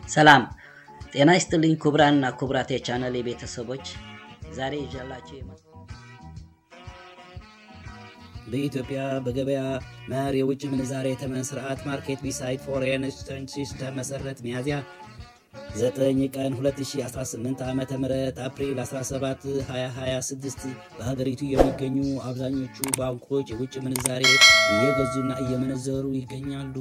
ሰላም ጤና ይስጥልኝ ክቡራንና ክቡራት የቻናሌ ቤተሰቦች ዛሬ ይዤላችሁ በኢትዮጵያ በገበያ መር የውጭ ምንዛሬ ተመን ስርዓት ማርኬት ቢሳይድ ፎሬን ኤክስቼንጅ ሲስተም መሰረት ሚያዝያ 9 ቀን 2018 ዓመተ ምህረት አፕሪል 17 2026 በሀገሪቱ የሚገኙ አብዛኞቹ ባንኮች የውጭ ምንዛሬ እየገዙና እየመነዘሩ ይገኛሉ።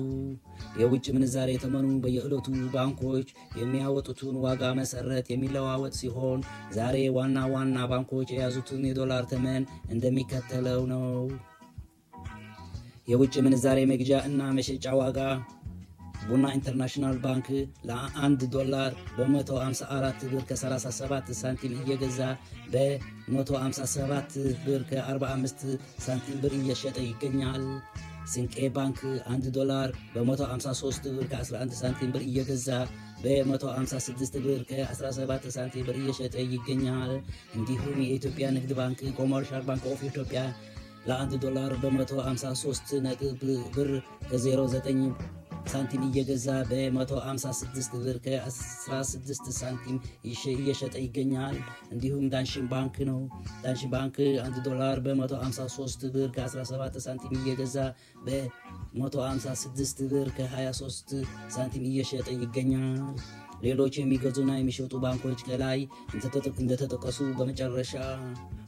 የውጭ ምንዛሬ ተመኑ በየዕለቱ ባንኮች የሚያወጡትን ዋጋ መሰረት የሚለዋወጥ ሲሆን ዛሬ ዋና ባንኮች የያዙትን የዶላር ተመን እንደሚከተለው ነው። የውጭ ምንዛሬ መግዣ እና መሸጫ ዋጋ ቡና ኢንተርናሽናል ባንክ ለ1 ዶላር በ154 ብር ከ37 ሳንቲም እየገዛ በ157 ብር ከ45 ሳንቲም ብር እየሸጠ ይገኛል። ስንቄ ባንክ 1 ዶላር በ153 ብር ከ11 ሳንቲም ብር እየገዛ በ156 ብር ከ17 ሳንቲም ብር እየሸጠ ይገኛል። እንዲሁም የኢትዮጵያ ንግድ ባንክ ኮመርሻል ባንክ ኦፍ ኢትዮጵያ ለ1 ዶላር በ153 ነጥብ ብር ከ09 ሳንቲም እየገዛ በ156 ብር ከ16 ሳንቲም እየሸጠ ይገኛል። እንዲሁም ዳንሽን ባንክ ነው። ዳንሽን ባንክ 1 ዶላር በ153 ብር ከ17 ሳንቲም እየገዛ በ156 ብር ከ23 ሳንቲም እየሸጠ ይገኛል። ሌሎች የሚገዙና የሚሸጡ ባንኮች ከላይ እንደተጠቀሱ በመጨረሻ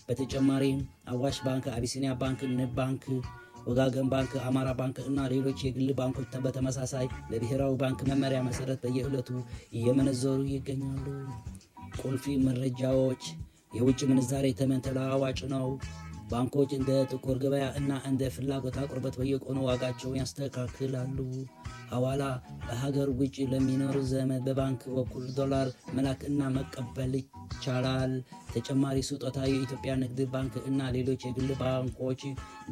በተጨማሪም አዋሽ ባንክ፣ አቢሲኒያ ባንክ፣ ንብ ባንክ፣ ወጋገን ባንክ፣ አማራ ባንክ እና ሌሎች የግል ባንኮች በተመሳሳይ ለብሔራዊ ባንክ መመሪያ መሰረት በየዕለቱ እየመነዘሩ ይገኛሉ። ቁልፍ መረጃዎች የውጭ ምንዛሬ ተመን ተለዋዋጭ ነው። ባንኮች እንደ ጥቁር ገበያ እና እንደ ፍላጎት አቅርቦት በየቀኑ ዋጋቸውን ያስተካክላሉ። ሐዋላ በሀገር ውጭ ለሚኖሩ ዘመድ በባንክ በኩል ዶላር መላክ እና መቀበል ይቻላል። ተጨማሪ ስጦታ የኢትዮጵያ ንግድ ባንክ እና ሌሎች የግል ባንኮች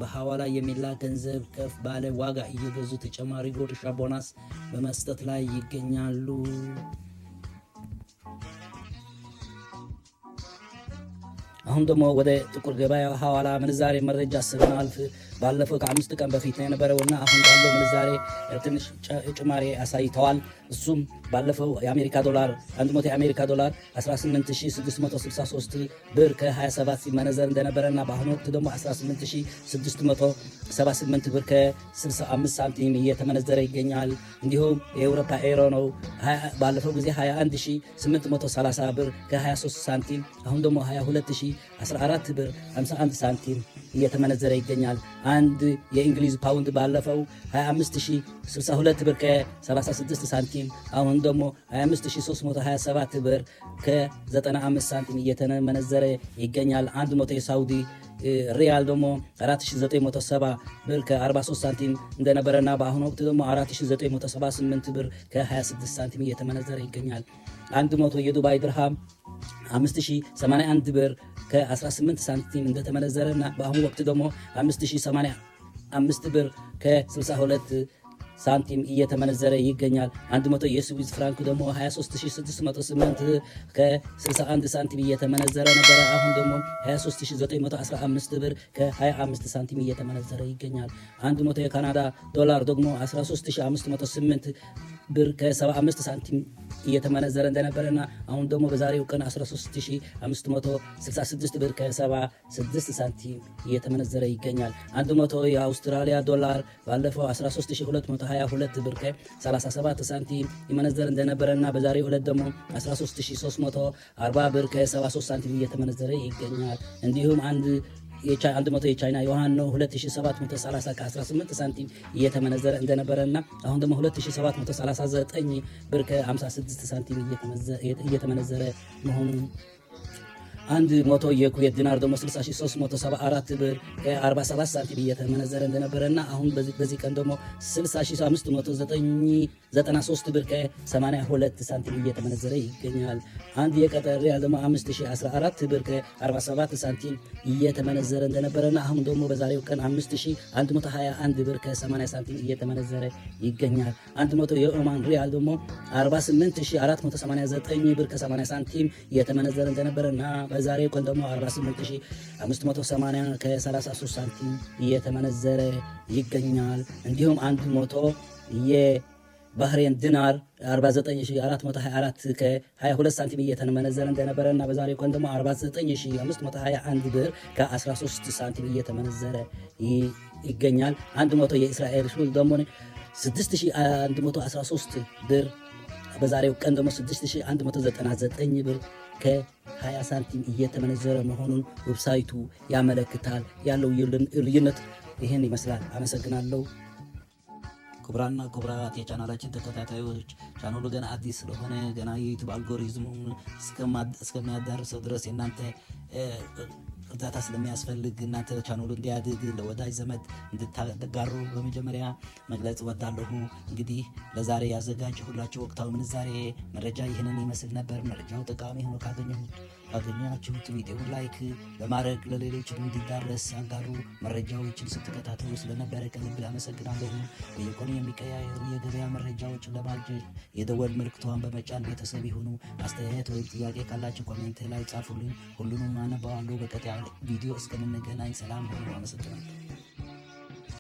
በሐዋላ የሚላክ ገንዘብ ከፍ ባለ ዋጋ እየገዙ ተጨማሪ ጉርሻ ቦናስ በመስጠት ላይ ይገኛሉ። አሁን ደግሞ ወደ ጥቁር ገበያ ሐዋላ ምንዛሬ መረጃ ስናልፍ ባለፈው ከ5 ቀን በፊት ነው የነበረውና አሁን ባለው ምንዛሬ ትንሽ ጭማሪ አሳይተዋል። እሱም ባለፈው የአሜሪካ ዶላር 100 የአሜሪካ ዶላር 18663 ብር ከ27 ሲመነዘር እንደነበረና በአሁኑ ወቅት ደግሞ 18678 ብር ከ65 ሳንቲም እየተመነዘረ ይገኛል። እንዲሁም የአውሮፓ ኤሮ ነው ባለፈው ጊዜ 21830 ብር ከ23 ሳንቲም አሁን ደግሞ 22014 ብር 51 ሳንቲም እየተመነዘረ ይገኛል። አንድ የእንግሊዝ ፓውንድ ባለፈው 25062 ብር ከ36 ሳንቲም አሁን ደግሞ 25327 ብር ከ95 ሳንቲም እየተመነዘረ ይገኛል። 100 የሳውዲ ሪያል ደግሞ 4970 ብር ከ43 ሳንቲም እንደነበረና በአሁኑ ወቅት ደግሞ 4978 ብር ከ26 ሳንቲም እየተመነዘረ ይገኛል። 100 የዱባይ ድርሃም 5081 ብር ከ18 ሳንቲም እንደተመነዘረና በአሁኑ ወቅት ደግሞ 5085 ብር ከ62 ሳንቲም እየተመነዘረ ይገኛል። 100 የስዊዝ ፍራንክ ደግሞ 23608 ከ61 ሳንቲም እየተመነዘረ ነበረ። አሁን ደግሞ 23915 ብር ከ25 ሳንቲም እየተመነዘረ ይገኛል። 100 የካናዳ ዶላር ደግሞ 13508 ብር ከ75 ሳንቲም እየተመነዘረ እንደነበረና አሁን ደግሞ በዛሬው ቀን 13566 ብር ከ76 ሳንቲም እየተመነዘረ ይገኛል። 100 የአውስትራሊያ ዶላር ባለፈው 13222 ብር ከ37 ሳንቲም ይመነዘር እንደነበረና በዛሬው ዕለት ደግሞ 13340 ብር ከ73 ሳንቲም እየተመነዘረ ይገኛል። እንዲሁም 100 የቻይና ዩዋን ነው 2730 ከ18 ሳንቲም እየተመነዘረ እንደነበረና አሁን ደግሞ 2739 ብር ከ56 ሳንቲም እየተመነዘረ መሆኑን 100 የኩዌት ዲናር ደግሞ 60374 ብር ከ47 ሳንቲም እየተመነዘረ እንደነበረና አሁን በዚህ ቀን ደግሞ 60593 ብር ከ82 ሳንቲም እየተመነዘረ ይገኛል። አንድ የቀጠር ሪያል ደግሞ 5014 ብር ከ47 ሳንቲም እየተመነዘረ እንደነበረና አሁን ደግሞ በዛሬው ቀን 5121 ብር ከ80 ሳንቲም እየተመነዘረ ይገኛል። 100 የኦማን ሪያል ደግሞ 48489 ብር ከ80 ሳንቲም እየተመነዘረ እንደነበረና በዛሬው ቀን ደግሞ 48580 ከ33 ሳንቲም እየተመነዘረ ይገኛል። እንዲሁም 100 ባህሬን ዲናር 49424 ከ22 ሳንቲም እየተመነዘረ እንደነበረ እና በዛሬው ቀን ደግሞ 49521 ብር ከ13 ሳንቲም እየተመነዘረ ይገኛል። 100 የእስራኤል ሹል ደግሞ 6113 ብር በዛሬው ቀን ደግሞ 6199 ብር ከ20 ሳንቲም እየተመነዘረ መሆኑን ዌብሳይቱ ያመለክታል። ያለው ልዩነት ይህን ይመስላል። አመሰግናለሁ። ክቡራንና ክቡራት የቻናላችን ተከታታዮች ቻናሉ ገና አዲስ ስለሆነ ገና የዩቱብ አልጎሪዝሙ እስከሚያዳርሰው ድረስ የእናንተ እርዳታ ስለሚያስፈልግ እናንተ ቻናሉ እንዲያድግ ለወዳጅ ዘመድ እንድታጋሩ በመጀመሪያ መግለጽ እወዳለሁ። እንግዲህ ለዛሬ ያዘጋጀሁላችሁ ወቅታዊ ምንዛሬ መረጃ ይህንን ይመስል ነበር። መረጃው ጠቃሚ ሆኖ ካገኛችሁት ቪዲዮውን ላይክ በማድረግ ለሌሎች እንዲዳረስ አጋሩ። መረጃዎችን ስትከታተሉ ስለነበረ ከልብ አመሰግናለሁ። በየቀኑ የሚቀያየሩ የገበያ መረጃዎችን ለማግኘት የደወል ምልክቷን በመጫን ቤተሰብ ይሁኑ። አስተያየት ወይም ጥያቄ ካላችሁ ኮሜንት ላይ ጻፉልኝ። ሁሉንም አነባዋለሁ። በቀጣይ ቪዲዮ እስከምንገናኝ ሰላም ሁኑ። አመሰግናለሁ።